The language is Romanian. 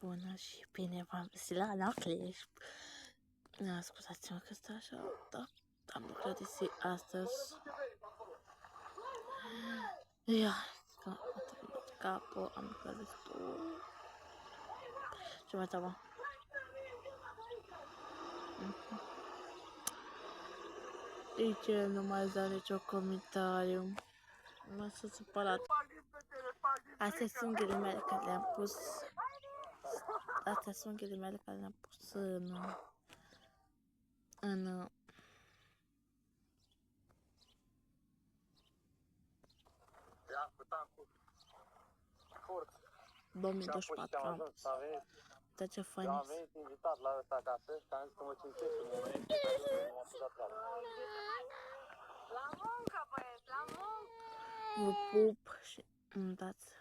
Bună și bine v-am găsit la Clash. Scuzați-mă că stă așa, dar am lucrat de zi astăzi. Ia, că m-a terminat capul, am lucrat destul. Ce mai treabă? Nici el nu mai dă nicio comentariu. M-a supărat. Astea sunt ghilimele care le-am pus. Astea sunt ghilimele care le-am pus în 2024. Da, ce fain. Eu am venit invitat la ăsta acasă și am zis că mă cinstesc în moment. La muncă, băieți, la muncă! Vă pup și îmi dați